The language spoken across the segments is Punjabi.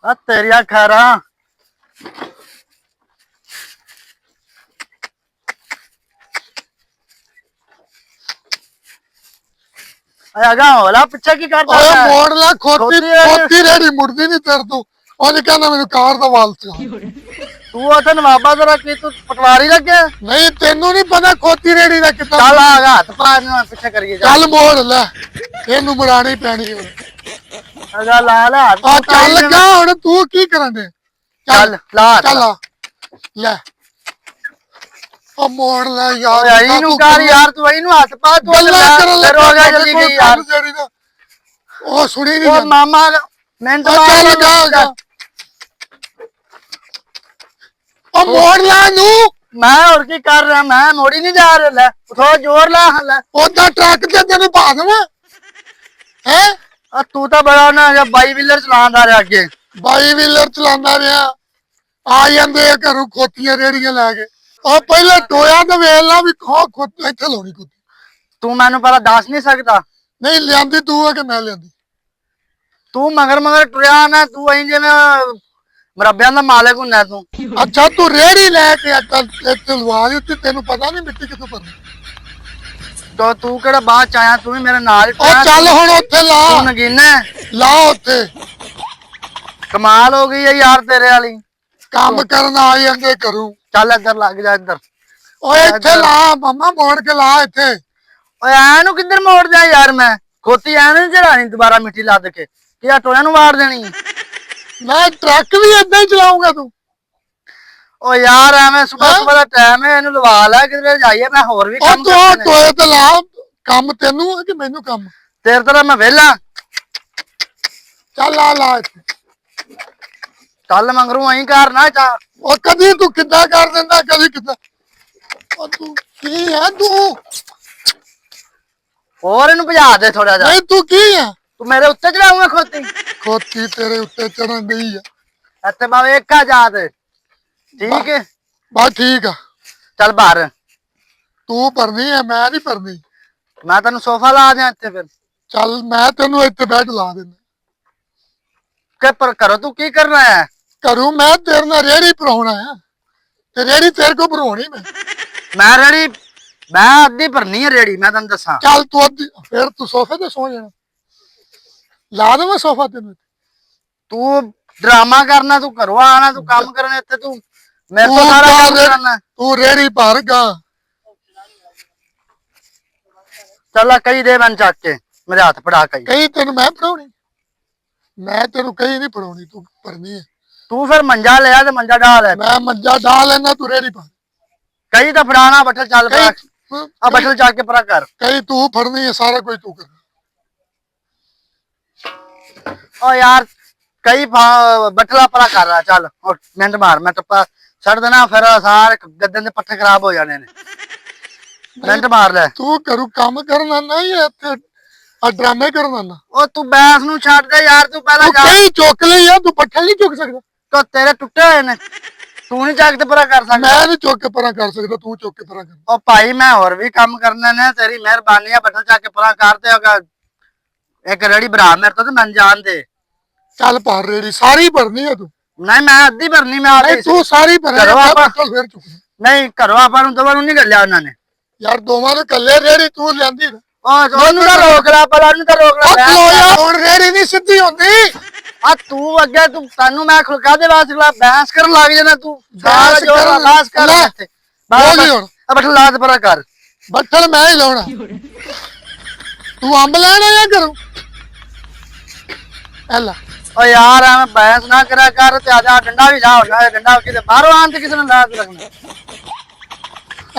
तेरिया खैरा अगा होला पिछे की करता ਓਏ है? ਮੋੜ ਲੈ ਖੋਤੀ खोती है ਖੋਤੀ ਰੇੜੀ ਮੁੜਦੀ ਨਹੀਂ ਤੇਰੇ ਤੋਂ ਉਹਨੇ ਕਹਿੰਦਾ ਮੈਨੂੰ ਕਾਰ ਦਾ ਵਾਲ ਚ तू उसे नवाबा जरा की तू पटवारी लगे ਨਹੀਂ ਤੈਨੂੰ ਨਹੀਂ ਪਤਾ ਖੋਤੀ ਰੇੜੀ ਦਾ ਕਿੱਦਾਂ चल आगा हाथ पा पीछे करिए जा ਚੱਲ ਮੋੜ ਲੈ ਇਹਨੂੰ ਮੁੜਾਣੀ ਪੈਣੀ ਹੁਣ अगा ला ला हाथ ਆ तू ਚੱਲ ताई ਲੱਗਾ ਹੁਣ ਤੂੰ ਕੀ ਕਰਨ ਦੇ चल ला हाथ। ਚੱਲ ਆ ਲੈ ਆ ਮੋੜ ਲੈ ਯਾਰ ओए आई नु कर यार तू आई नु हाथ पा तू ਗੱਲਾਂ ਕਰਨ फिर हो गया जल्दी गई यार ਜਿਹੜੀ ਦਾ ਉਹ ਸੁਣੀ ਨਹੀਂ ओ ਜਾਂਦੀ मामा मिनट ਆ ਚੱਲ ਲੱਗਾ ਉਹ ਮੋੜ ਲੈ ਨੂੰ मैं और की कर रहा मैं मोड़ी नहीं जा रहा ले थोड़ा जोर ला ले ਉਹਦਾ ਟਰੱਕ ਤੇ ਤੈਨੂੰ ਪਾ ਦੇਵਾਂ ਹੈ तू तो बड़ा ना जब बाई व्हीलर चलांदा रहा अगे ਬਾਈ ਵੀਲਰ ਚਲਾਉਂਦਾ ਰਿਹਾ ਆ ਜਾਂਦੇ ਆ ਘਰੋਂ ਖੋਤੀਆਂ ਰੇੜੀਆਂ ਲੈ ਕੇ ਉਹ ਪਹਿਲੇ ਟੋਇਆ ਤੇ ਵੇਖ ਲਾ ਵੀ ਖੋਤੀ ਇੱਥੇ ਲਾਉਣੀ ਖੋਤੀ तू मैनू पहला दस नहीं सकता ਨਹੀਂ ਲਿਆਂਦੀ ਤੂੰ ਆ ਕਿ ਮੈਂ ਲਿਆਂਦੀ तू मगर मगर टुरिया ना तू अं जिवें मुरब्बियां दा मालिक हुंदा तू ਅੱਛਾ ਤੂੰ ਰੇੜੀ ਲੈ ਕੇ ਇੱਥੇ ਲਵਾ ਦਿੱਤੀ ਤੈਨੂੰ ਪਤਾ ਨਹੀਂ ਮਿੱਟੀ ਕਿੱਥੋਂ ਭਰਨੀ तो तू केड़ा बाद च आया तू भी मेरे नाल ही ਉਹ टुरिया ਚੱਲ ਹੁਣ ਉੱਥੇ ਲਾ तू नगीना है ਲਾ ਉੱਥੇ कमाल हो गई है यार तेरे वाली ਕੰਮ ਕਰਨ ਆ ਜਾਂਦੇ ਘਰੋਂ चल इधर लग जा इधर ਓਏ ਇੱਥੇ ਲਾ ਮਾਮਾ ਮੋੜ ਕੇ ਲਾ ਇੱਥੇ ओए ऐनू किधर मोड़ दिया यार मैं खोती ऐ नहीं चढ़ानी दोबारा मिट्टी लद के कि आ टोया नु वाड़ देनी ਮੈਂ ਟਰੱਕ ਵੀ ਏਦਾਂ ਹੀ ਚਲਾਉਂਗਾ ਤੂੰ ओ यार एवें सुबह हाँ? सुबह दा टाइम है इनू लवा लै किधर जाइए मैं होर भी ਉਹ काम ਤੂੰ करने ने। ਟੋਏ ਤੇ ਲਾ ਕੰਮ ਤੈਨੂੰ ਆ ਕਿ ਮੈਨੂੰ ਕੰਮ तेरे तरह मैं वेला ਚੱਲ ਲਾ ਇੱਥੇ चल मंगरू अं कर ना चा ਉਹ ਕਦੀ ਤੂੰ ਕਿੱਦਾਂ ਕਰ ਦਿੰਦਾ ਕਦੀ ਕਿੱਦਾਂ ਉਹ ਤੂੰ ਕੀ ਹੈ ਤੂੰ और इनू भजा दे थोड़ा जा ਨਹੀਂ ਤੂੰ ਕੀ ਹੈ तू मेरे उत्ते चढ़ाऊंगा खोती ਖੋਤੀ ਤੇਰੇ ਉੱਤੇ ਚੜਨ ਗਈ ਆ इत्थे मैं वेखा जा ते ठीक है ਬਸ ਠੀਕ ਆ चल बाहर ਤੂੰ ਭਰਨੀ ਹੈ ਮੈਂ ਨਹੀਂ ਭਰਨੀ मैं तेन सोफा ला दिया इत्थे फिर ਚੱਲ ਮੈਂ ਤੈਨੂੰ ਇੱਥੇ ਬੈਠ ਲਾ ਦਿੰਦਾ के पर करो तू की करना है ਘਰੋਂ ਮੈਂ ਤੇਰੇ ਨਾਲ ਰੇੜੀ ਭਰਾਉਣਾ ਆ ਤੇ ਰੇੜੀ ਤੇਰੇ ਕੋ ਭਰਾਉਣੀ मैं रेडी मैं अद्धी भरनी है रेडी मैं तेन दसा ਚੱਲ ਤੂੰ ਫਿਰ ਤੂੰ ਸੋਫੇ ਤੇ ਸੌ ਜਾਣਾ ਲਾ ਦੇਵਾਂ ਸੋਫਾ ਤੈਨੂੰ तू ड्रामा करना तू घरों आना तू काम करने इत्थे तू मेरे तू को सारा जा काम रे- करना ਤੂੰ ਰੇੜੀ ਭਰ ਗਾ चल कही दे मैंने चक के मेरे हाथ पड़ा कही ਕਹੀ ਤੈਨੂੰ ਮੈਂ ਪੜਾਉਣੀ ਮੈਂ ਤੈਨੂੰ ਕਹੀ ਨਹੀਂ ਪੜਾਉਣੀ ਤੂੰ ਭਰਨੀ ਹੈ तू फिर मंजा ले आ ते मंजा डाल है ਮੈਂ ਮੰਜਾ ਡਾ ਲੈਣਾ ਤੂੰ ਰੇੜੀ ਭਰ कही तो फड़ाना बठल चल परा ਕਹੀ आ बठल चक के परा कर ਕਹੀ ਤੂੰ ਫੜਨੀ ਹੈ ਸਾਰਾ ਕੁਝ ਤੂੰ ਕਰਨਾ ओ यार कई बठला परा कर रहा चल और मिनट मार मैं टप्पा छड़ देना फिर सारे गद्दे दे पट्टे खराब हो जाने ने मिनट मार ले ਤੂੰ ਘਰੋਂ ਕੰਮ ਕਰਨ ਆਣਾ ਜਾਂ ਇੱਥੇ ਆ ਡਰਾਮੇ ਕਰਨ ਆਣਾ ओ तू बैस नु छड़ दे यार तू पहला ਤੂੰ जा ਕਹੀ ਚੁੱਕ ਲਈ ਆ ਤੂੰ ਪੱਠਾ ਨਹੀਂ ਚੁੱਕ ਸਕਦਾ तो तेरे टुटे हुए ने तू नहीं चक ते परा कर सकदा ਮੈਂ ਨਹੀਂ ਚੁੱਕ ਕੇ ਪਰਾਂ ਕਰ ਸਕਦਾ ਤੂੰ ਚੁੱਕ ਕੇ ਪਰਾਂ ਕਰ ओ भाई मैं और भी काम करने ने तेरी मेहरबानी है बठल चक के परा कर ते एक रेडी बरा मेरे तो मैं जान दे ਚੱਲ ਭਰ ਰੇੜੀ ਸਾਰੀ ਭਰਨੀ ਹੈ ਤੂੰ नहीं मैं अद्धी भरनी मैं ਨਹੀਂ आधी ਤੂੰ ਸਾਰੀ ਭਰੇ ਘਰੋਂ ਆਪਾਂ- ਫਿਰ ਚੁੱਕ नहीं घरों आपा नु दवा नु नहीं गलिया उन्होंने ਯਾਰ ਦੋਵਾਂ ਨੂੰ ਕੱਲੇ ਰੇੜੀ ਤੂੰ ਲਿਆਂਦੀ ਨਾ ओ ओनु दा रोक ला पला नु दा रोक ला ਉਹ ਖਲੋ ਜਾ ਹੁਣ ਰੇੜੀ ਨਹੀਂ ਸਿੱਧੀ ਹੁੰਦੀ आ तू अगे तू तानू मैं खुलका दे वास खिला बहस कर लग जाना तू बहस जो कर- बहस कर ले। इत्थे। बोल ही हुण। अब बैठ लात परा कर ਬੱਠਲ ਮੈਂ ਹੀ ਲਾਉਣਾ ਤੂੰ ਅੰਬ ਲੈਣਾ ਜਾਂ ਘਰੋਂ ਐਲਾ ओ यार मैं बहस ना करा कर ते आजा डंडा भी ला होना डंडा किते बाहरों आन ते किसने लात रखना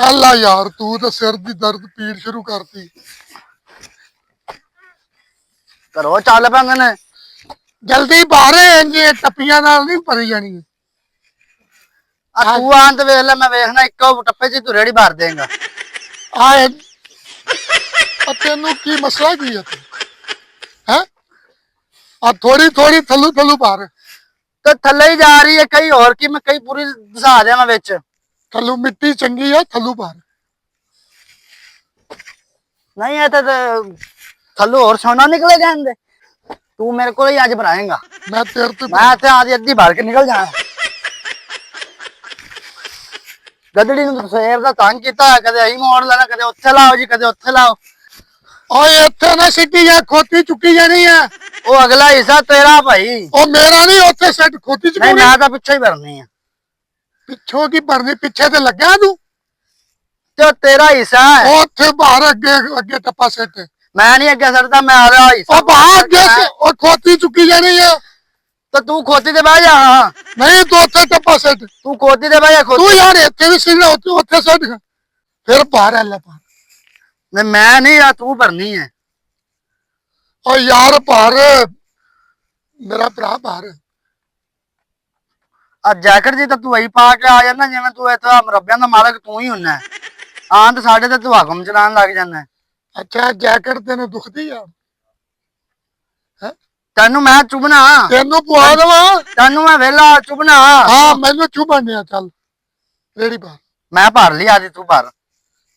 ਐਲਾ ਯਾਰ ਤੂੰ ਤਾਂ ਸਿਰ ਦੀ ਦਰਦ ਪੀੜ ਸ਼ੁਰੂ ਕਰਤੀ करो चल पैंदे ने ਜਲਦੀ ਬਾਹਰ ਇੰਜੇ ਟੱਪੀਆਂ ਨਾਲ ਨਹੀਂ ਭਰੀ ਜਾਣੀ आ तू आन ते वेख ले मैं वेखना इक्को टप्पे च तू रेड़ी भर देगा ਆ ਤੈਨੂੰ ਕੀ ਮਸਲਾ ਕੀ ਹੈ ਹੈ ਆ ਥੋੜੀ ਥੋੜੀ ਥੱਲੂ ਥੱਲੂ ਭਰ तो थल्ले ही जा रही है कई और की मैं कई पूरी दसा दे मैं विच ਥੱਲੂ ਮਿੱਟੀ ਚੰਗੀ ਆ ਥੱਲੂ ਭਰ नहीं है तो थल्लू और सोना निकले जान दे तू मेरे को ही आज भराएगा। मैं तेरे तो मैं इतने आधी अद्धी भर के निकल जाना। गदड़ी ਨੂੰ ਸਵੇਰ ਦਾ ਤੰਗ ਕੀਤਾ ਕਦੇ ਅਹੀਂ ਮੋੜ ਲੈਣਾ ਕਦੇ ਉੱਥੇ ਲਾਓ ਜੀ ਕਦੇ ਉੱਥੇ ਲਾਓ। ਓਏ ਇੱਥੇ ਨਾ ਸਿੱਟੀ ਜਾ ਖੋਤੀ ਚੁੱਕੀ ਜਾਣੀ ਆ। ਉਹ ਅਗਲਾ ਹਿੱਸਾ ਤੇਰਾ ਭਾਈ। ਉਹ ਮੇਰਾ ਨਹੀਂ ਉੱਥੇ ਸਿੱਟ ਖੋਤੀ ਨਹੀਂ ਚੁੱਕੀ। ਮੈਂ ਤਾਂ ਪਿੱਛੇ ਹੀ ਭਰਨੀ ਆ। ਪਿੱਛੋਂ ਕੀ ਭਰਨੀ ਪਿੱਛੇ ਤੇ ਲੱਗਿਆ ਤੂੰ ਤੇ ਉਹ ਤੇਰਾ ਹਿੱਸਾ ਹੈ। ਉਹ ਉੱਥੇ ਬਾਹਰ ਅੱਗੇ ਅੱਗੇ ਟੱਪਾ ਸਿੱਟ। ਮੈਂ ਨਹੀਂ ਅੱਗੇ ਸਰਦਾ ਮੈਂ ਆ ਰਿਹਾ ਹਿੱਸਾ। ਉਹ ਬਾਹਰ ਅੱਗੇ ਉਹ ਖੋਤੀ ਚੁੱਕੀ ਜਾਣੀ ਆ। ਤੇ ਤੂੰ ਖੋਤੀ ਤੇ ਬਹਿ ਜਾ। ਨਹੀਂ ਤੂੰ ਉੱਥੇ ਟੱਪਾ ਸਿੱਟ। ਤੂੰ ਖੋਤੀ ਤੇ ਬਹਿ ਜਾ ਤੂੰ ਖੋਤੀ। ਯਾਰ ਇੱਥੇ ਵੀ ਸਿੱਟ ਉੱਥੇ ਸਿੱਟ ਫਿਰ ਬਾਹਰ ਆ ਲੈ ਪਾ। ਨਹੀਂ ਮੈਂ ਨਹੀਂ ਆ ਤੂੰ ਭਰਨੀ ਹੈ। ਓ ਯਾਰ ਭਾਰ ਮੇਰਾ ਭਰਾ ਭਾਰ ਆ ਜੈਕਟ ਜੀ ਤਾਂ ਤੂੰ ਵਹੀ ਪਾ ਕੇ ਆ ਜਾਂਦਾ ਜਿਵੇਂ ਤੂੰ ਇੱਥੇ ਮਰੱਬਿਆਂ ਦਾ ਮਾਲਕ ਤੂੰ ਹੀ ਹੁੰਨਾ। ਆਂ ਤਾਂ ਸਾਡੇ ਤੇ ਤੂੰ ਹੁਕਮ ਚਲਾਉਣ ਲੱਗ ਜਾਂਦਾ। ਅੱਛਾ ਜੈਕਟ ਤੈਨੂੰ ਦੁਖਦੀ ਆ ਤੈਨੂੰ ਮੈਂ ਚੁਬਣਾ। ਤੈਨੂੰ ਪਵਾ ਦੇਵਾਂ ਤੈਨੂੰ ਮੈਂ ਵੇਲਾ ਚੁਬਣਾ। ਹਾਂ ਮੈਨੂੰ ਚੁਬਣਿਆ ਚੱਲ ਰੇੜੀ ਬਾਹਰ ਮੈਂ ਭਰ ਲਈ ਆਦੀ ਤੂੰ ਭਰ।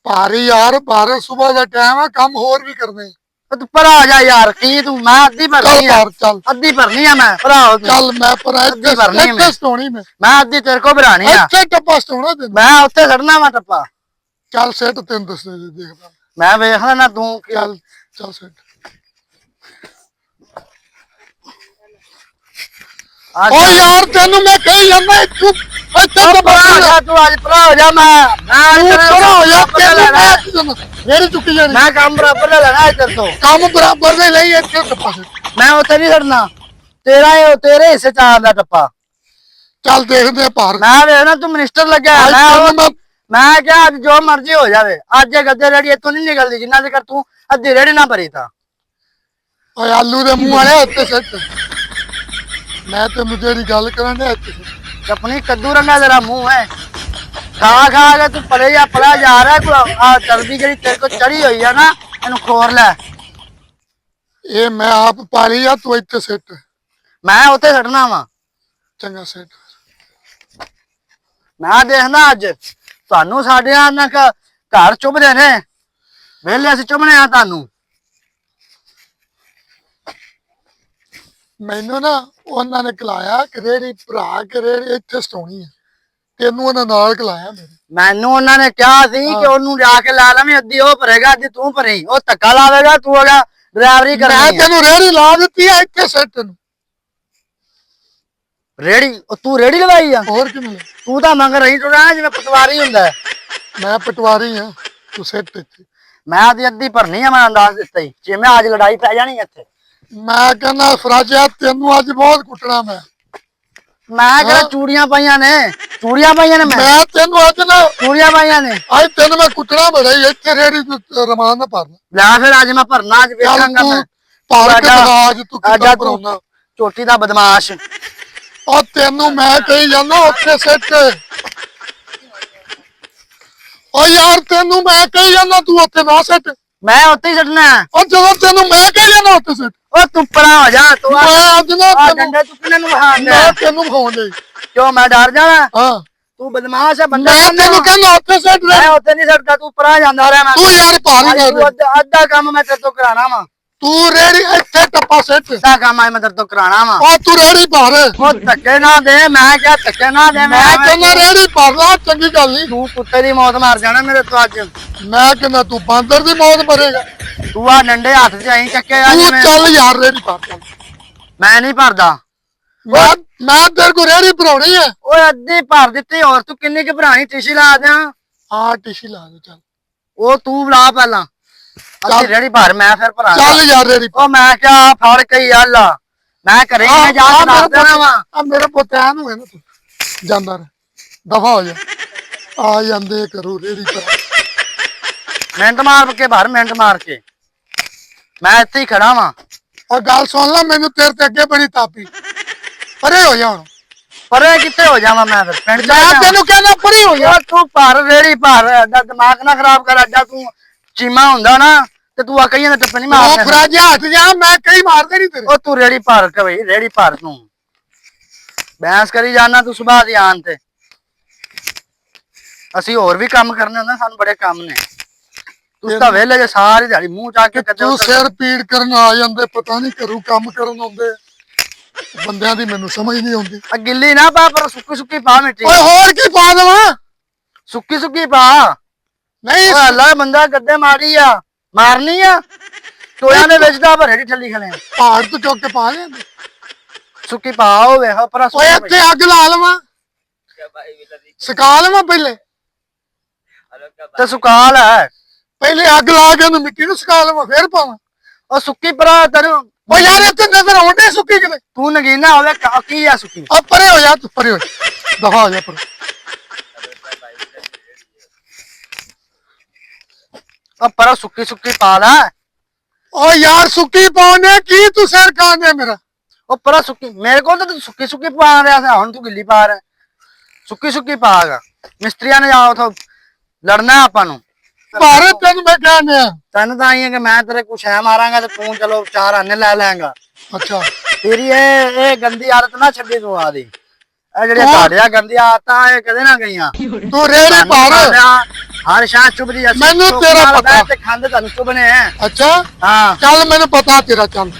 ਭਾਰੀ ਯਾਰ ਭਾਰ ਸਵੇਰ ਦਾ ਟਾਈਮ ਆ ਕੰਮ ਹੋਰ ਵੀ ਕਰਨੇ। ਤੂੰ ਭਰਾ ਜਾ ਯਾਰ ਕੀ ਤੂੰ ਮੈਂ ਅੱਧੀ ਚੱਲ ਭਰਨੀ ਆ। ਭਾਰ ਚੱਲ ਅੱਧੀ ਭਰਨੀ ਆ ਮੈਂ ਭਰਾ ਹੋ ਤੂੰ। ਚੱਲ ਮੈਂ ਪਰ ਅੱਧੀ ਭਰਨੀ ਆ ਮੈਂ। ਇੱਥੇ ਸਟੋਣੀ ਮੈਂ ਅੱਧੀ ਤੇਰੇ ਕੋ ਭਰਾਣੀ ਆ। ਇੱਥੇ ਟੱਪਾ ਸਟੋਣਾ ਤੈਨੂੰ। ਮੈਂ ਉੱਥੇ ਖੜਨਾ ਵਾ ਟੱਪਾ। ਚੱਲ ਸੈੱਟ ਤੈਨੂੰ ਦੱਸਦੇ ਦੇਖਦਾ। ਮੈਂ ਵੇਖ ਲੈਣਾ ਤੂੰ ਚੱਲ ਚੱਲ ਸੈੱਟ ਓ ਯਾਰ ਤੈਨੂੰ ਮੈਂ ਕਹੀ ਜਾਂਦਾ ਤੂੰ ਇੱਥੇ ਟੱਪਾ ਭਰਾ ਜਾ ਤੂੰ ਅੱਜ ਭਰਾ ਹੋ ਜਾ। ਮੈਂ ਤੂੰ ਪਰਾਂ ਹੋ ਜਾ ਤੈਨੂੰ ਤੈਨੂੰ ਮੇਰੀ ਚੁੱਕੀ ਜਾਣੀ। ਮੈਂ ਕੰਮ ਬਰਾਬਰ ਲੈ ਲੈਣਾ ਇੱਧਰ ਤੋਂ। ਕੰਮ ਬਰਾਬਰ ਦੇ ਲਈ ਇੱਥੇ ਟੱਪਾ ਸਿੱਟ। ਮੈਂ ਉੱਥੇ ਨਹੀਂ ਖੜਨਾ। ਤੇਰਾ ਇਹ ਤੇਰੇ ਹਿੱਸੇ ਚ ਆਉਂਦਾ ਟੱਪਾ। ਚੱਲ ਦੇਖਦੇ ਆ ਭਾਰ। ਮੈਂ ਵੇਖ ਨਾ ਤੂੰ ਮਿਨਿਸਟਰ ਲੱਗਿਆ ਮੈਂ ਕਿਹਾ ਅੱਜ ਜੋ ਮਰਜ਼ੀ ਹੋ ਜਾਵੇ ਅੱਜ ਇਹ ਗੱਦੇ ਰੇੜੀ ਇੱਥੋਂ ਨਹੀਂ ਨਿਕਲਦੀ ਜਿੰਨਾ ਚਿਰ ਤੂੰ ਅੱਧੀ ਰੇੜੀ ਨਾ ਭਰੀ ਤਾਂ। ਓਏ ਆਲੂ ਦੇ ਮੂੰਹ ਵਾਲੇ ਇੱਥੇ ਸਿੱਟ। ਮੈਂ ਤੈਨੂੰ ਜਿਹੜੀ ਗੱਲ ਕਰਾਂ ਨਾ ਇੱਥੇ ਸਿੱਟ। ਆਪਣੀ ਕੱਦੂ ਰੰਗਾ ਤੇਰਾ ਮੂੰਹ ਹੈ। ਖਾ ਖਾ ਕੇ ਤੂੰ ਪਰੇ ਜਾ ਪੜਾ ਜਾ ਰਿਹਾ ਤੂੰ। ਆ ਚਰਬੀ ਜਿਹੜੀ ਤੇਰੇ ਕੋਲ ਚੜੀ ਹੋਈ ਆ ਨਾ ਇਹਨੂੰ ਖੋਰ ਲੈ। ਇਹ ਮੈਂ ਆਪ ਪਾਲੀ ਆ ਤੂੰ ਇੱਥੇ ਸਿੱਟ। ਮੈਂ ਉੱਥੇ ਛੱਡਣਾ ਵਾ। ਚੰਗਾ ਸਿੱਟ। ਮੈਂ ਦੇਖਦਾ ਅੱਜ ਤੁਹਾਨੂੰ ਸਾਡੇ ਨਾਲ ਘਰ ਚੁੱਭਦੇ ਨੇ ਵੇਲੇ ਅਸੀਂ ਚੁੱਭਣੇ ਆ ਤੁਹਾਨੂੰ। ਮੈਨੂੰ ਨਾ ਉਹਨਾਂ ਨੇ ਖਿਲਾਇਆ ਕਿ ਰੇੜੀ ਭਰਾ ਕੇ ਰੇੜੀ ਇੱਥੇ ਸਟਾਉਣੀ ਆ। ਤੈਨੂੰ ਉਹਨਾਂ ਨਾਲ ਖਿਲਾਇਆ ਮੇਰੇ। ਮੈਨੂੰ ਉਹਨਾਂ ਨੇ ਕਿਹਾ ਸੀ ਕਿ ਉਹਨੂੰ ਜਾ ਕੇ ਲਾ ਲਵੇਂ ਅੱਧੀ ਉਹ ਭਰੇਗਾ ਅੱਧੀ ਤੂੰ ਭਰੀ। ਉਹ ਧੱਕਾ ਲਾਵੇਗਾ ਤੂੰ ਉਹਦਾ ਡਰਾਈਵਰੀ ਮੈਂ ਕਰਨੀ ਹੈ। ਤੈਨੂੰ ਰੇੜੀ ਲਾ ਦਿੱਤੀ ਆ ਇੱਥੇ ਸਿੱਟ ਤੈਨੂੰ। ਰੇੜੀ ਤੂੰ ਰੇੜੀ ਲਵਾਈ ਆ। ਹੋਰ ਕਿਵੇਂ ਤੂੰ ਤਾਂ ਮੰਗ ਰਹੀ ਟੁਣਾ ਜਿਵੇਂ ਪਟਵਾਰੀ ਹੁੰਦਾ ਹੈ। ਮੈਂ ਪਟਵਾਰੀ ਆ ਤੂੰ ਸਿੱਟ ਇੱਥੇ। ਮੈਂ ਆਦੀ ਅੱਧੀ ਭਰਨੀ ਆ ਮੈਂ ਅੰਦਾਜ਼ ਦਿੱਤਾ ਹੀ ਜਿਵੇਂ ਅੱਜ ਲੜਾਈ ਪੈ ਜਾਣੀ ਇੱਥੇ। ਮੈਂ ਕਹਿੰਦਾ ਫਰਾਜਾ ਤੈਨੂੰ ਅੱਜ ਬਹੁਤ ਕੁੱਟਣਾ ਮੈਂ ਕਿਹੜਾ ਚੂੜੀਆਂ ਪਾਈਆਂ ਨੇ। ਚੂੜੀਆਂ ਪਾਈਆਂ ਨੇ ਮੈਂ ਤੈਨੂੰ ਅੱਜ ਨਾ ਚੂੜੀਆਂ ਪਾਈਆਂ ਨੇ। ਅੱਜ ਤੈਨੂੰ ਮੈਂ ਕੁੱਟਣਾ ਬੜਾ ਹੀ ਇੱਥੇ ਰੇੜੀ ਤੂੰ ਰਮਾਨ ਨਾ ਭਰਨਾ। ਲੈ ਫਿਰ ਅੱਜ ਮੈਂ ਭਰਨਾ ਅੱਜ ਵੇਖਾਂਗਾ ਮੈਂ। ਭਾਰ ਕੇ ਦਿਖਾ ਅੱਜ ਤੂੰ ਕਿੱਦਾਂ ਭਰਾਉਣਾ। ਚੋਟੀ ਦਾ ਬਦਮਾਸ਼। ਉਹ ਤੈਨੂੰ ਮੈਂ ਕਹੀ ਜਾਂਦਾ ਉੱਥੇ ਸਿੱਟ। ਓ ਯਾਰ ਤੈਨੂੰ ਮੈਂ ਕਹੀ ਜਾਂਦਾ ਤੂੰ ਉੱਥੇ ਨਾ ਸਿੱਟ। ਮੈਂ ਉੱਥੇ ਹੀ ਛੱਡਣਾ। ਉਹ ਜਦੋਂ ਤੈਨੂੰ ਮੈਂ ਕਹੀ ਜਾਂਦਾ ਉੱਥੇ ਸਿੱਟ। ਉਹ ਤੂੰ ਪਰਾਂ ਹੋ ਜਾ ਤੂੰ। ਮੈਂ ਅੱਜ ਨਾ ਆ ਤੈਨੂੰ ਡੰਡੇ ਤੂੰ ਕਿਹਨਾਂ ਨੂੰ ਵਹਾਉਂਦਾ ਮੈਂ ਤੈਨੂੰ ਵਿਖਾਉਣ ਲਈ। ਕਿਉਂ ਮੈਂ ਡਰ ਜਾਣਾ। ਹਾਂ ਤੂੰ ਬਦਮਾਸ਼ ਹੈ ਬੰਦਾ। ਮੈਂ ਤੈਨੂੰ ਕਹਿੰਦਾ ਉੱਥੇ ਸਿੱਟ ਮੈਂ ਉੱਥੇ ਨਹੀਂ ਛੱਡਦਾ ਤੂੰ ਪਰਾਂ ਜਾਂਦਾ ਰਿਹਾ ਮੈਂ। ਤੂੰ ਯਾਰ ਭਾਰੀ ਅੱਜ ਤੂੰ ਅੱਧਾ ਕੰਮ ਮੈਂ ਤੇਰੇ ਤੋਂ ਕਰਾਣਾ ਵਾ। ਤੂੰ ਰੇੜੀ ਇੱਥੇ ਟੱਪਾ ਸਿੱਟ। ਅੱਧਾ ਕੰਮ ਮੈਂ ਤੇਰੇ ਤੋਂ ਕਰਾਣਾ ਵਾ। ਉਹ ਤੂੰ ਰੇੜੀ ਭਰ। ਉਹ ਧੱਕੇ ਨਾ ਦੇ ਮੈਂ ਕਿਹਾ ਧੱਕੇ ਨਾ ਦੇ। ਮੈਂ ਕਹਿੰਦਾ ਰੇੜੀ ਭਰ ਲਾ ਚੰਗੀ ਗੱਲ ਨਹੀਂ। ਤੂੰ ਕੁੱਤੇ ਦੀ ਮੌਤ ਮਾਰ ਜਾਣਾ ਮੇਰੇ ਤੋਂ ਅੱਜ। ਮੈਂ ਕਹਿੰਦਾ ਤੂੰ ਬਾਂਦਰ ਦੀ ਮੌਤ ਮਰੇਗਾ। ਤੂੰ ਆ ਡੰਡੇ ਹੱਥ 'ਚ ਐਂ ਚੱਕੇ ਆ ਤੂੰ ਜਿਵੇਂ। ਚੱਲ ਯਾਰ ਰੇੜੀ ਭਰ ਚੱਲ। ਮੈਂ ਨਹੀਂ ਭਰਦਾ। ਮੈਂ ਤੇਰੇ ਕੋ ਰੇੜੀ ਭਰਾਉਣੀ ਹੈ। ਓਏ ਅੱਧੀ ਭਰ ਦਿੱਤੀ ਹੋਰ ਤੂੰ ਕਿੰਨੀ ਕਿ ਭਰਾਣੀ ਟਿਸ਼ੀ ਲਾ ਦਿਆਂ। ਹਾਂ ਟਿਸ਼ੀ ਲਾ ਦੇ ਚੱਲ। ਉਹ ਤੂੰ ਲਾ ਪਹਿਲਾਂ ਅੱਧੀ ਰੇੜੀ ਭਰ ਮੈਂ ਫਿਰ ਭਰਾ। ਚੱਲ ਯਾਰ ਰੇੜੀ ਉਹ ਮੈਂ ਕਿਹਾ ਫੜ ਕੇ ਯਾਰ ਮੈਂ ਘਰੇ ਹੀ ਜਾ ਕੇ ਦੱਸ ਦੇਣਾ ਵਾ। ਆ ਮੇਰੇ ਪੁੱਤ ਐ ਨੂੰ ਹੈ ਨਾ ਤੂੰ ਜਾਂਦਾ ਰਹਿ ਦਫਾ ਹੋ ਜਾ। ਆ ਜਾਂਦੇ ਕਰੂ ਰੇੜੀ ਭਰ। ਮਿੰਟ ਮਾਰ ਕੇ ਭਰ ਮਿੰਟ ਮਾਰ ਕੇ। ਮੈਂ ਇੱਥੇ ਹੀ ਖੜਾ ਵਾਂ। ਔਰ ਗੱਲ ਸੁਣ ਲੈ ਮੈਨੂੰ ਤੇਰੇ ਤੇ ਅੱਗੇ ਬੜੀ ਤਾਪੀ। ਪਰੇ ਹੋ ਜਾ ਹੁਣ। ਪਰੇ ਕਿੱਥੇ ਹੋ ਜਾਵਾਂ ਮੈਂ ਫਿਰ ਪਿੰਡ ਚ। ਮੈਂ ਤੈਨੂੰ ਕਹਿੰਦਾ ਪਰੇ ਹੋ ਜਾ। ਤੂੰ ਭਰ ਰੇੜੀ ਭਰ ਐਡਾ ਦਿਮਾਗ ਨਾ ਖਰਾਬ ਕਰ। ਐਡਾ ਤੂੰ ਚੀਮਾ ਹੁੰਦਾ ਨਾ ਤੇ ਤੂੰ ਆ ਕਈਆਂ ਦੇ ਟੱਪੇ ਨਹੀਂ ਉਹ ਮਾਰਦੇ। ਫਰਾਜਾ ਹੱਥ ਜਾ ਮੈਂ ਕਈ ਮਾਰਦੇ ਨਹੀਂ ਤੇਰੇ। ਉਹ ਤੂੰ ਰੇੜੀ ਭਰ ਕੇ ਬਈ ਰੇੜੀ ਭਰ ਤੂੰ। ਬਹਿਸ ਕਰੀ ਜਾਣਾ ਤੂੰ ਸੁਭਾ ਦੀ ਆਣ ਤੇ। ਅਸੀਂ ਹੋਰ ਵੀ ਕੰਮ ਕਰਨੇ ਹੁੰਦੇ ਸਾਨੂੰ ਬੜੇ ਕੰਮ ਨੇ। ਤੁਸੀਂ ਤਾਂ ਵੇਲੇ ਜੇ ਸਾਰੀ ਦਿਹਾੜੀ ਮੂੰਹ ਚਾ ਕੇ ਤੂੰ ਸਿਰ ਪੀੜ ਕਰਨ ਆ ਜਾਂਦੇ, ਪਤਾ ਨਹੀਂ ਕਰੂ ਕੰਮ ਕਰਨ ਆਉਂਦੇ ਬੰਦਿਆਂ ਦੀ, ਮੈਨੂੰ ਸਮਝ ਨਹੀਂ ਆਉਂਦੀ। ਆ ਗਿੱਲੀ ਨਾ ਪਾ, ਪਰ ਸੁੱਕੀ ਸੁੱਕੀ ਪਾ ਮਿੱਟੀ। ਓਏ ਹੋਰ ਕੀ ਪਾ ਦੇਵਾਂ? ਸੁੱਕੀ ਸੁੱਕੀ ਪਾ। ਨਹੀਂ ਓਏ ਅੱਲਾ ਬੰਦਾ ਗੱਦੇ ਮਾਰੀ ਆ, ਮਾਰਨੀ ਆ ਟੋਇਆਂ ਦੇ ਵਿੱਚ ਤਾਂ ਭਰੇ ਦੀ ਠੱਲੀ ਖਲੇ। ਪਹਾੜ ਤੋਂ ਚੁੱਕ ਕੇ ਪਾ ਲਿਆਂਦੇ। ਸੁੱਕੀ ਪਾ ਉਹ ਵੇਖੋ ਪਰ ਓਏ ਇੱਥੇ ਅੱਗ ਲਾ ਲਵਾਂ, ਸਕਾ ਲਵਾਂ ਪਹਿਲੇ? ਤੇ ਸੁਕਾਲ ਹੈ, ਪਹਿਲੇ ਅੱਗ ਲਾ ਕੇ ਉਹਨੂੰ ਮਿੱਟੀ ਨੂੰ ਸਕਾ ਲਵਾਂ ਫੇਰ ਪਾਵਾਂ? ਉਹ ਸੁੱਕੀ ਪਰਾ ਤੈਨੂੰ। ਓ ਯਾਰ ਇੱਥੇ ਨਜ਼ਰ ਆਉਂਦੇ ਸੁੱਕੀ ਕਿਤੇ? ਤੂੰ ਨਗੀਨਾ ਹੋਵੇ ਕੀ ਆ ਸੁੱਕੀ? ਆ ਪਰੇ ਹੋ ਜਾ ਤੂੰ, ਪਰੇ ਹੋ ਜਾ, ਦਫਾ ਹੋ ਜਾ ਪਰੇ। ਉਹ ਪਰ ਸੁੱਕੀ ਸੁੱਕੀ ਪਾ ਲੈ। ਓ ਯਾਰ ਸੁੱਕੀ ਪਾਉਣੇ ਕੀ ਤੂੰ ਸਿਰ ਖਾਣੇ ਮੇਰਾ? ਉਹ ਪਰ ਸੁੱਕੀ ਮੇਰੇ ਕੋਲ ਤਾਂ ਤੂੰ ਸੁੱਕੀ ਸੁੱਕੀ ਪਾ ਰਿਹਾ ਸੀ, ਹੁਣ ਤੂੰ ਗਿੱਲੀ ਪਾ ਰਿਹਾ। ਸੁੱਕੀ ਸੁੱਕੀ ਪਾਗਾ, ਮਿਸਤਰੀਆਂ ਨੇ ਜਾਓ ਉਥੋਂ ਲੜਨਾ ਆਪਾਂ ਨੂੰ। ਭਾਰਤ ਤੈਨੂੰ ਮੈਂ ਕਹਿੰਦੇ ਆ। ਤੈਨੂੰ ਤਾਂ ਆਈ ਹੈ ਕਿ ਮੈਂ ਤੇਰੇ ਕੁਛ ਹੈ ਮਾਰਾਂਗਾ ਤੇ ਤੂੰ ਚਲੋ 4 ਆਨੇ ਲੈ ਲੈਂਗਾ। ਅੱਛਾ ਤੇਰੀ ਇਹ ਗੰਦੀ ਆਦਤ ਨਾ ਛੱਡੀ ਤੂੰ ਆਦੀ। ਇਹ ਜਿਹੜੀਆਂ ਤੁਹਾਡੀਆਂ ਗੰਦੀਆਂ ਆਦਤਾਂ ਇਹ ਕਦੇ ਨਾ ਗਈਆਂ। ਤੂੰ ਰੇੜੇ ਭਾਰ ਹਰ ਸ਼ਾਂ ਚੁਬਦੀ ਐ। ਮੈਨੂੰ ਤੇਰਾ ਪਤਾ ਤੇ ਖਾਂਦੇ ਤੁਹਾਨੂੰ ਚੁਬਨੇ ਆ। ਅੱਛਾ ਹਾਂ ਚੱਲ ਮੈਨੂੰ ਪਤਾ ਤੇਰਾ। ਚੱਲ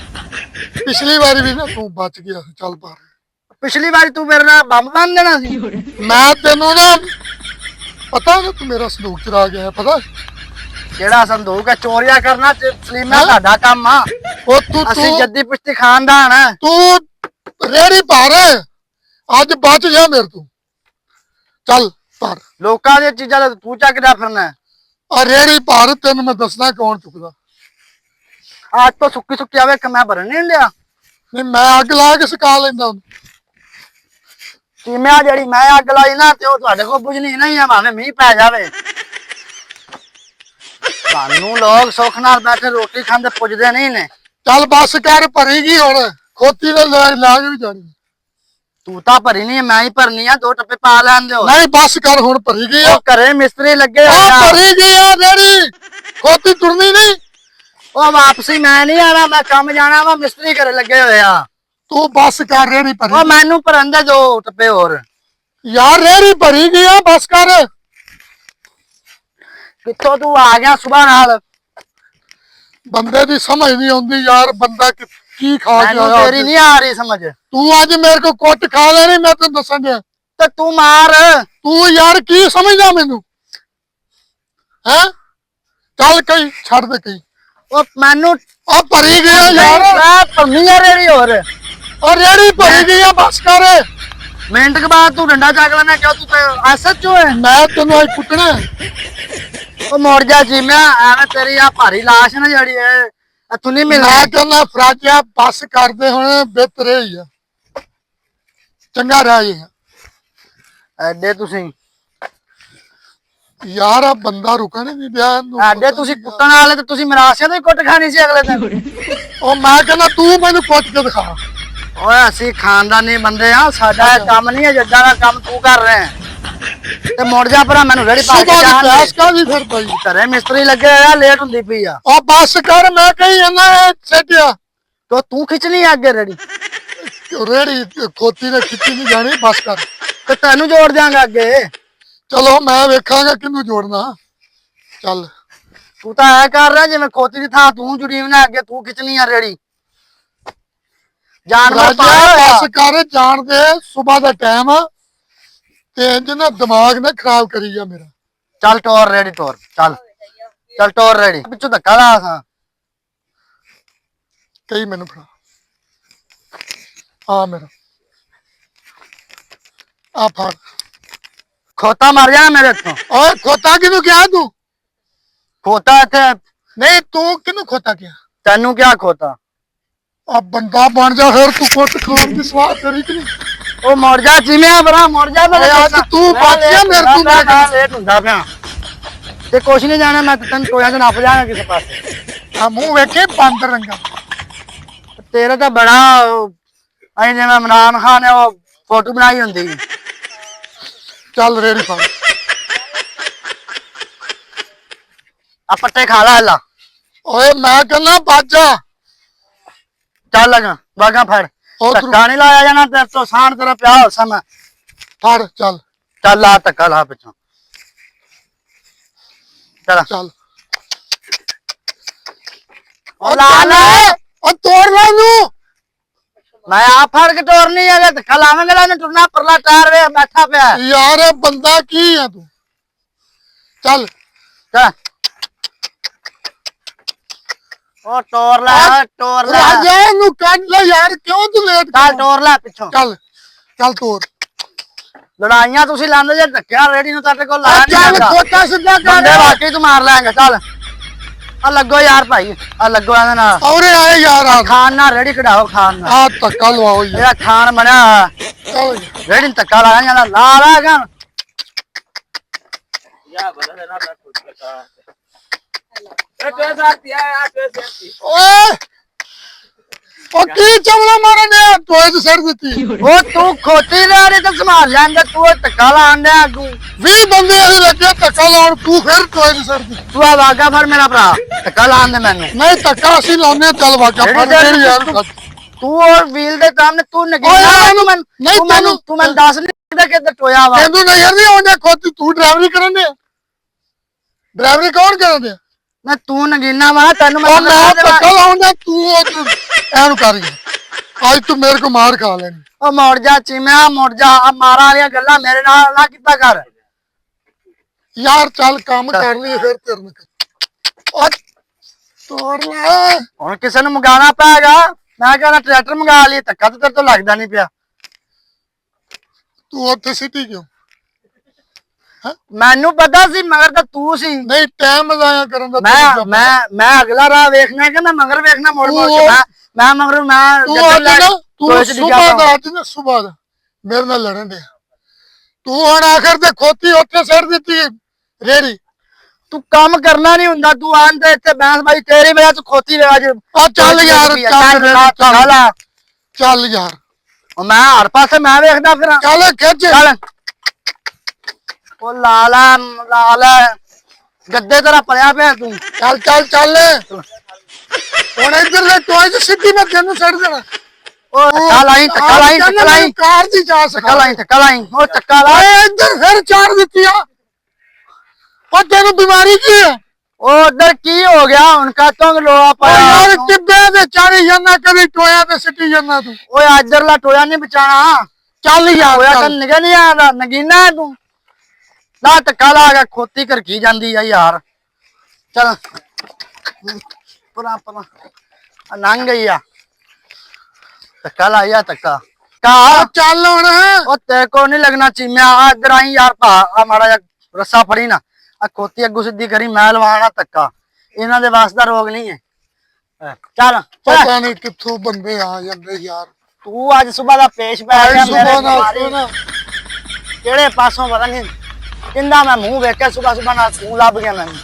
ਪਿਛਲੀ ਵਾਰੀ ਵੀ ਨਾ ਤੂੰ ਬਚ ਗਿਆ ਸੀ। ਚੱਲ ਭਾਰ ਪਿਛਲੀ ਵਾਰੀ ਤੂੰ ਮੇਰੇ ਨਾਲ ਬੰਬ ਬੰਨ ਦੇਣਾ ਸੀ। ਮੈਂ ਤੈਨੂੰ ਨਾ ਪਤਾ ਨਾ ਤੂੰ ਮੇਰਾ ਸੰਦੂਕ ਚੁਰਾ ਗਿਆ, ਪਤਾ? ਕਿਹੜਾ ਸੰਦੂਕ ਹੈ? ਚੋਰੀਆਂ ਕਰਨਾ ਸਲੀਮਾ ਤੁਹਾਡਾ ਕੰਮ ਆ। ਉਹ ਤੂੰ ਅਸੀਂ ਜੱਦੀ ਪੁਸ਼ਤੀ ਖਾਨਦਾਨ ਆ। ਤੂੰ ਰੇੜੀ ਭਾਰ ਅੱਜ ਬਚ ਜਾ ਮੇਰੇ ਤੋਂ। ਚੱਲ ਭਾਰ। ਲੋਕਾਂ ਦੀਆਂ ਚੀਜ਼ਾਂ ਦਾ ਤੂੰ ਚੱਕਦਾ ਫਿਰਨਾ। ਆ ਰੇੜੀ ਭਾਰ ਤੈਨੂੰ ਮੈਂ ਦੱਸਣਾ ਕੌਣ ਚੁੱਕਦਾ। ਅੱਜ ਤੋਂ ਸੁੱਕੀ ਸੁੱਕੀ ਆਵੇ ਕਿ ਮੈਂ ਭਰਨ ਨਹੀਂ ਲਿਆ। ਨਹੀਂ ਮੈਂ ਅੱਗ ਲਾ ਕੇ ਸਕਾ ਲੈਂਦਾ ਉਹਨੂੰ। ਚੀਮਿਆ ਜਿਹੜੀ ਮੈਂ ਅੱਗ ਲਾਈ ਨਾ ਤੇ ਉਹ ਤੁਹਾਡੇ ਕੋਲ ਪੁੱਜਣੀ ਨਹੀਂ ਆ, ਭਾਵੇਂ ਮੀਂਹ ਪੈ ਜਾਵੇ। ਸਾਨੂੰ ਲੋਕ ਸੁੱਖ ਨਾਲ ਬੈਠੇ ਰੋਟੀ ਖਾਂਦੇ ਪੁੱਜਦੇ ਨਹੀਂ ਨੇ। ਚੱਲ ਬੱਸ ਕਰ, ਭਰੀ ਗਈ ਹੁਣ। ਖੋਤੀ ਨਾਲ ਲਾ ਕੇ ਵੀ ਜਾਣੀ। ਤੂੰ ਤਾਂ ਭਰੀ ਨਹੀਂ, ਮੈਂ ਹੀ ਭਰਨੀ ਆ। 2 ਟੱਪੇ ਪਾ ਲੈਣ ਦਿਓ। ਨਹੀਂ ਬੱਸ ਕਰ, ਹੁਣ ਭਰੀ ਗਈ ਆ। ਉਹ ਘਰੇ ਮਿਸਤਰੀ ਲੱਗੇ ਆ ਹੋਏ ਆ। ਭਰੀ ਗਈ ਆ ਰੇੜੀ, ਖੋਤੀ ਤੁਰਨੀ ਨਹੀਂ। ਉਹ ਵਾਪਸੀ ਮੈਂ ਨਹੀਂ ਆਣਾ, ਮੈਂ ਕੰਮ ਜਾਣਾ ਵਾ। ਮਿਸਤਰੀ ਘਰੇ ਲੱਗੇ ਹੋਏ ਆ। ਤੂੰ ਬੱਸ ਕਰ, ਰੇੜੀ ਭਰੀ। ਉਹ ਮੈਨੂੰ ਭਰਨ ਦੇ 2 ਟੱਪੇ ਹੋਰ। ਯਾਰ ਰੇੜੀ ਭਰੀ ਗਈ ਆ, ਬੱਸ ਕਰ। ਕਿੱਥੋਂ ਤੂੰ ਆ ਗਿਆ ਸੁਬਾਹ ਨਾਲ? ਬੰਦੇ ਦੀ ਸਮਝ ਨਹੀਂ ਆਉਂਦੀ ਯਾਰ, ਬੰਦਾ ਕੀ ਖਾ ਕੇ ਮੈਨੂੰ ਆਇਆ। ਤੇਰੀ ਨਹੀਂ ਆ ਰਹੀ ਸਮਝ। ਤੂੰ ਅੱਜ ਮੇਰੇ ਕੋ ਕੁੱਟ ਖਾ ਲੈਣੀ, ਮੈਂ ਤੈਨੂੰ ਦੱਸਾਂ ਗਿਆ। ਤੇ ਤੂੰ ਮਾਰ। ਤੂੰ ਯਾਰ ਕੀ ਸਮਝਦਾ ਮੈਨੂੰ ਹੈ? ਚੱਲ ਕਈ ਛੱਡ ਦੇ ਕਈ। ਉਹ ਮੈਨੂੰ ਆ ਭਰੀ ਗਿਆ ਯਾਰ। ਮੈਂ ਭੰਨੀ ਆ ਰੇੜੀ ਹੋਰ। ਔਰ ਰੇੜੀ ਭਰੀ ਗਈ ਆ, ਬੱਸ ਕਰ। ਮਿੰਟ ਕੇ ਬਾਅਦ ਤੂੰ ਡੰਡਾ ਚੱਕ ਲੈਣਾ। ਕਿਉਂ ਤੂੰ ਤੇ ਐਸਐਚਓ ਹੈ? ਮੈਂ ਤੈਨੂੰ ਅੱਜ ਕੁੱਟਣਾ। ਉਹ ਮੋੜ ਜਾ ਜੀਮਿਆ, ਐਵੇਂ ਤੇਰੀ ਆ ਭਾਰੀ ਲਾਸ਼ ਨਾ ਜਿਹੜੀ ਇੱਥੋਂ ਨਹੀਂ ਮਿਲਣੀ। ਮੈਂ ਕਹਿੰਦਾ ਫਰਾਜਿਆ ਬੱਸ ਕਰਦੇ ਹੁਣ ਬਿਹਤਰ ਹੀ ਆ। ਚੰਗਾ ਰਹਿ ਜੀ ਐਡੇ ਤੁਸੀਂ ਯਾਰ। ਆ ਬੰਦਾ ਰੁਕਣ ਨਹੀਂ ਦਿਆ ਇਹਨੂੰ। ਐਡੇ ਤੁਸੀਂ ਕੁੱਟਣ ਵਾਲੇ ਤੇ ਤੁਸੀਂ ਮਰਾਸਿਆਂ ਦੀ ਕੁੱਟ ਖਾਣੀ ਸੀ ਅਗਲੇ ਦਿਨ। ਉਹ ਮੈਂ ਕਹਿੰਦਾ ਤੂੰ ਮੈਨੂੰ ਕੁੱਟ ਕੇ ਦਿਖਾ। ਓਏ ਅਸੀਂ ਖਾਨਦਾਨੀ ਬੰਦੇ ਆ, ਸਾਡਾ ਇਹ ਕੰਮ ਨਹੀਂ ਹੈ ਜਿੱਦਾਂ ਦਾ ਕੰਮ ਤੂੰ ਕਰ ਰਿਹਾ। ਤੇ ਮੁੜ ਜਾ ਭਰਾ, ਮੈਨੂੰ ਰੇੜੀ ਪਾ ਕੇ ਸੁਬਾਹ ਦੀ ਜਾਣ ਦੇ। ਪਿਆਸ ਕਾਹਦੀ ਫਿਰ ਪਈ? ਘਰੇ ਮਿਸਤਰੀ ਲੱਗੇ ਆ, ਲੇਟ ਹੁੰਦੀ ਪਈ ਆ। ਉਹ ਬੱਸ ਕਰ, ਮੈਂ ਕਹੀ ਜਾਂਦਾ ਸੱਟਿਆ। ਤੇ ਤੂੰ ਖਿੱਚਣੀ ਆ ਅੱਗੇ ਰੇੜੀ? ਰੇੜੀ ਖੋਤੀ ਨੇ ਖਿੱਚੀ ਨਹੀਂ ਜਾਣੀ, ਬੱਸ ਕਰ। ਤੇ ਤੈਨੂੰ ਜੋੜ ਦਿਆਂਗਾ ਅੱਗੇ। ਚਲੋ ਮੈਂ ਵੇਖਾਂਗਾ ਕਿਹਨੂੰ ਜੋੜਨਾ। ਚੱਲ ਤੂੰ ਤਾਂ ਐ ਕਰ ਰਿਹਾ ਜਿਵੇਂ ਖੋਤੀ ਦੀ ਥਾਂ ਤੂੰ ਜੁੜੀ ਨਾ, ਅੱਗੇ ਤੂੰ ਖਿੱਚਣੀ ਆ ਰੇੜੀ। ਜਾਨਵਰ ਬੱਸ ਕਰ, ਜਾਣ ਦੇ। ਸੁਬਾਹ ਦਾ ਟਾਈਮ ਆ ਤੇ ਇੰਜ ਨਾ ਦਿਮਾਗ ਨਾ ਖਰਾਬ ਕਰੀ ਜਾ ਮੇਰਾ। ਚੱਲ ਟੋਰ ਰੇੜੀ ਟੋਰ। ਚੱਲ ਚੱਲ ਟੋਰ ਰੇੜੀ। ਪਿੱਛੋਂ ਧੱਕਾ ਲਾ ਸਾਂ। ਕਈ ਮੈਨੂੰ ਫੜਾ ਆ ਮੇਰਾ। ਆ ਫੜ। ਖੋਤਾ ਮਰ ਜਾਣਾ ਮੇਰੇ ਤੋਂ। ਓਏ ਖੋਤਾ ਕਿਹਨੂੰ ਕਿਹਾ ਤੂੰ? ਖੋਤਾ ਇੱਥੇ ਨਹੀਂ ਤੂੰ ਕਿਹਨੂੰ ਖੋਤਾ ਕਿਹਾ? ਤੈਨੂੰ ਕਿਆ ਖੋਤਾ? ਆ ਬੰਦਾ ਬਣ ਜਾ ਫਿਰ। ਤੂੰ ਕੁੱਟ ਖਾਣ ਦੀ ਸਵਾਦ ਕਰੀ ਕਿ ਨਹੀਂ? ਉਹ ਮੁੜ ਜਾ ਜਿਵੇਂ ਭਰਾ, ਮੁੜ ਜਾ। ਓਏ ਅੱਜ ਤੂੰ ਬਚ ਗਿਆ ਮੇਰੇ ਤੋਂ। ਮੈਂ ਲੇਟ ਹੁੰਦਾ ਪਿਆ ਤੇ ਕੁਛ ਨਹੀਂ ਜਾਣਾ। ਮੈਂ ਤੈਨੂੰ ਟੋਇਆ ਤੇ ਨੱਪ ਜਾਣਾ ਕਿਸੇ ਪਾਸੇ। ਆ ਮੂੰਹ ਵੇਖੇ ਬਾਂਦਰ ਰੰਗਾ। ਤੇਰਾ ਤਾਂ ਬੜਾ ਐ ਜਿਵੇਂ ਇਮਰਾਨ ਖਾਨ ਨੇ ਉਹ ਫੋਟੋ ਬਣਾਈ ਹੁੰਦੀ। ਚੱਲ ਰੇੜੀ ਫੜ। ਆ ਪੱਟੇ ਖਾ ਲੈ ਲਾ। ਓਏ ਮੈਂ ਕਹਿੰਦਾ ਬਾਜਾ। ਚੱਲ ਲਗਾ ਬਾਗਾ ਫੜ। ਉਧਰ ਧੱਕਾ ਨਹੀਂ ਲਾਇਆ ਜਾਣਾ ਤੇਰੇ ਤੋਂ। ਸਾਨ ਤੇਰਾ ਪਿਆ ਹੋ ਸਮਾਂ। ਫੜ। ਚੱਲ ਚੱਲ ਲਾ ਧੱਕਾ ਲਾ ਪਿੱਛੋਂ। ਚੱਲ ਚੱਲ ਉਹ ਲਾ ਲੈ ਉਹ ਤੋੜ ਲੈ ਨੂੰ ਮੈਂ ਆ ਫੜ ਕੇ ਟੋਰਨੀ ਹੈ ਧੱਕਾ ਲਾਵਾਂਗੇ ਨਾ ਟੁਰਨਾ ਪਰਲਾ ਟਾਇਰ ਵੇ ਬੈਠਾ ਪਿਆ ਯਾਰ ਇਹ ਬੰਦਾ ਕੀ ਆ ਤੂੰ ਚੱਲ ਚੱਲ ਉਹ ਟੋਰ ਲੈ ਰਾਜਾ ਨੂੰ ਕੱਢ ਲੈ ਯਾਰ ਕਿਉਂ ਤੂੰ ਲੇਟ ਚੱਲ ਟੋਰ ਲੈ ਪਿੱਛੋਂ ਚੱਲ ਚੱਲ ਤੋੜ ਲੜਾਈਆਂ ਤੁਸੀਂ ਲਾਉਂਦੇ ਜੇ ਧੱਕਿਆ ਰੇੜੀ ਨੂੰ ਤੁਹਾਡੇ ਕੋਲ ਲਾਇਆ ਚੱਲ ਨਹੀਂ ਖੋਤਾ ਸਿੱਧਾ ਕਰ ਬੰਦੇ ਵਾਕਈ ਤੂੰ ਮਾਰ ਲੈਂਗਾ ਚੱਲ ਆ ਲੱਗੋ ਯਾਰ ਭਾਈ ਆ ਲੱਗੋ ਇਹਦੇ ਨਾਲ ਔਰੇ ਆਏ ਯਾਰ ਆ ਖਾਨ ਨਾਲ ਰੇੜੀ ਕਢਾਓ ਖਾਨ ਨਾਲ ਆ ਧੱਕਾ ਲਵਾਓ ਯਾਰ ਇਹਦਾ ਖਾਨ ਬਣਿਆ ਚੱਲ ਰੇੜੀ ਨੂੰ ਧੱਕਾ ਲਾਇਆ ਜਾਂਦਾ ਲਾ ਲਾ ਗਾ ਓਏ ਉਹ ਕੀ ਚਮਲਾ ਮਾਰਨ ਡਿਆ ਤੋਏ ਤੇ ਸੜ ਦਿੱਤੀ ਉਹ ਤੂੰ ਖੋਤੀ ਰੇੜੀ ਤੇ ਸੰਭਾਲ ਲੈਂਦਾ ਤੂੰ ਉਹ ਧੱਕਾ ਲਾਉਣ ਡਿਆ ਅੱਗੂ 20 ਬੰਦੇ ਅਸੀਂ ਲੱਗੇ ਧੱਕਾ ਲਾਉਣ ਤੂੰ ਫਿਰ ਤੋਏ ਤੇ ਸੜ ਦਿੱਤੀ ਤੂੰ ਆ ਵਾਗਾ ਫੜ ਮੇਰਾ ਭਰਾ ਧੱਕਾ ਲਾਉਣ ਦੇ ਮੈਨੂੰ ਨਹੀਂ ਧੱਕਾ ਅਸੀਂ ਲਾਉਨੇ ਚੱਲ ਵਾਗਾ ਫੜ ਮੇਰੀ ਯਾਰ ਤੂੰ ਔਰ ਵੀਲ ਦੇ ਸਾਹਮਣੇ ਤੂੰ ਓਏ ਨਗੀਨਾ ਯਾਰ ਤੂੰ ਮੈਨੂੰ ਦੱਸ ਨਹੀਂ ਦਾ ਕਿੱਧਰ ਟੋਇਆ ਵਾ ਤੈਨੂੰ ਨਜ਼ਰ ਨਹੀਂ ਆਉਂਦਾ ਖੋਤੀ ਤੂੰ ਡਰਾਈਵਰੀ ਕਰਨ ਦੇ ਡਰਾਈਵਰੀ ਕੌਣ ਕਰਦੇ ਨਾ ਤੂੰ ਨਗੀਨਾ ਵਾ ਤੈਨੂੰ ਉਹ ਮੈਂ ਮੈਂ ਧੱਕਾ ਲਾਉਂਦਾ ਤੂੰ ਐਨੂੰ ਕਰ ਗਿਆ ਅੱਜ ਤੂੰ ਮੇਰੇ ਕੋ ਮਾਰ ਖਾ ਲੈਣੀ ਉਹ ਮੋੜ ਜਾ ਚੀਮਿਆ ਮੋੜ ਜਾ ਆ ਮਾਰਾਂ ਵਾਲੀਆਂ ਗੱਲਾਂ ਮੇਰੇ ਨਾਲ ਨਾ ਕੀਤਾ ਕਰ ਯਾਰ ਚੱਲ ਕੰਮ ਕਰ ਲਈ ਫਿਰ ਤੇਰੇ ਨਾਲ ਤੋੜ ਲੈ ਹੁਣ ਕਿਸੇ ਨੂੰ ਮੰਗਾਣਾ ਪੈਗਾ ਮੈਂ ਕਹਿੰਦਾ ਟਰੈਕਟਰ ਮੰਗਾ ਲਈ ਧੱਕਾ ਤੇ ਤੇਰੇ ਤੋਂ ਲੱਗਦਾ ਨਹੀਂ ਪਿਆ ਤੂੰ ਉੱਥੇ ਸਿੱਟੀ ਕਿਉਂ ਮੈਨੂੰ ਪਤਾ ਸੀ ਮਗਰ ਤਾਂ ਤੂੰ ਸੀ ਨਹੀਂ ਟਾਈਮ ਲਾਇਆ ਕਰਨ ਦਾ ਮੈਂ ਅਗਲਾ ਰਾਹ ਵੇਖਣਾ ਕਿ ਮੈਂ ਮਗਰ ਵੇਖਣਾ ਮੋੜ ਮੋੜ ਕੇ ਮੈਂ ਮਗਰ ਮੈਂ ਤੂੰ ਅੱਜ ਨਾ ਤੂੰ ਸੁਬਾਹ ਦਾ ਅੱਜ ਨਾ ਸੁਬਾਹ ਦਾ ਮੇਰੇ ਨਾਲ ਲੜਨ ਦੇ ਤੂੰ ਹੁਣ ਆਖਰ ਤੇ ਖੋਤੀ ਉੱਥੇ ਸਿੱਟ ਦਿੱਤੀ ਰੇੜੀ ਤੂੰ ਕੰਮ ਕਰਨਾ ਨਹੀਂ ਹੁੰਦਾ ਤੂੰ ਆਂਦੇ ਇੱਥੇ ਬੈਂਸ ਬਾਈ ਤੇਰੀ ਵਜ੍ਹਾ ਤੂੰ ਖੋਤੀ ਵੇ ਅੱਜ ਆ ਚੱਲ ਯਾਰ ਚੱਲ ਚੱਲ ਯਾਰ ਉਹ ਮੈਂ ਹਰ ਪਾਸੇ ਮੈਂ ਵੇਖਦਾ ਫਿਰ ਚੱਲ ਖਿੱਚ ਚੱਲ ਉਹ ਲਾਲਾ ਗੱਦੇ ਤੇਰਾ ਪੜਿਆ ਪਿਆ ਤੂੰ ਚੱਲ ਚੱਲ ਚੱਲ ਹੁਣ ਇੱਧਰ ਦੇ ਟੋਏ ਚ ਸਿੱਧੀ ਮੈਂ ਤੈਨੂੰ ਛੱਡ ਦੇਣਾ ਉਹ ਧੱਕਾ ਲਾਈ ਕਾਰ ਦੀ ਜਾ ਧੱਕਾ ਲਾਈ ਉਹ ਧੱਕਾ ਲਾ ਓਏ ਇੱਧਰ ਫਿਰ ਚਾੜ ਦਿੱਤੀ ਆ ਉਹ ਤੈਨੂੰ ਬਿਮਾਰੀ ਕੀ ਹੈ ਉਹ ਉਧਰ ਕੀ ਹੋ ਗਿਆ ਹੁਣ ਕਾਤੋਂ ਲੋਆ ਓ ਪਾਇਆ ਯਾਰ ਟਿੱਬੇ ਤੇ ਚਾੜੀ ਜਾਂਦਾ ਕਦੀ ਟੋਇਆ ਤੇ ਸਿੱਟੀ ਜਾਂਦਾ ਤੂੰ ਓਏ ਇੱਧਰਲਾ ਟੋਇਆ ਨਹੀਂ ਬਚਾਣਾ ਚੱਲ ਯਾਰ ਹੋਇਆ ਤਾਂ ਨਿਗਾ ਨਹੀਂ ਆਦਾ ਨਗੀਨਾ ਤੂੰ ਨਾ ਧੱਕਾ ਲਾ ਕੇ ਖੋਤੀ ਕਰ ਕੀ ਜਾਂਦੀ ਆ ਯਾਰ ਚਲ ਪਰਾ ਨੰਗ ਗਈ ਆ ਧੱਕਾ ਲਾਇਆ ਧੱਕਾ ਕਾ ਚੱਲ ਹੁਣ ਉਹ ਤੇ ਕੋ ਨਹੀਂ ਲੱਗਣਾ ਚੀਮਿਆ ਆ ਇੱਧਰ ਆਈ ਯਾਰ ਭਾ ਆ ਮਾੜਾ ਜਿਹਾ ਰੱਸਾ ਫੜੀ ਨਾ ਆ ਖੋਤੀ ਅੱਗੂ ਸਿੱਧੀ ਕਰੀ ਮੈਂ ਲਵਾਣਾ ਧੱਕਾ ਇਹਨਾਂ ਦੇ ਵਾਸਤਾ ਰੋਗ ਨਹੀਂ ਹੈ ਚੱਲ ਪਤਾ ਨਹੀਂ ਕਿੱਥੋਂ ਬੰਦੇ ਆ ਜਾਂਦੇ ਯਾਰ ਤੂੰ ਅੱਜ ਸਵੇਰ ਦਾ ਪੇਸ਼ ਪੈ ਗਿਆ ਸੁਬਾਹ ਮੇਰੇ ਨਾਲ ਕਿਹੜੇ ਪਾਸੋਂ ਪਤਾ ਨਹੀਂ ਕਿੰਦਾ ਮੈਂ ਮੂੰਹ ਵੇਖਿਆ ਸਵੇਰ ਨਾਲ ਤੂੰ ਲੱਭ ਗਿਆ ਮੈਨੂੰ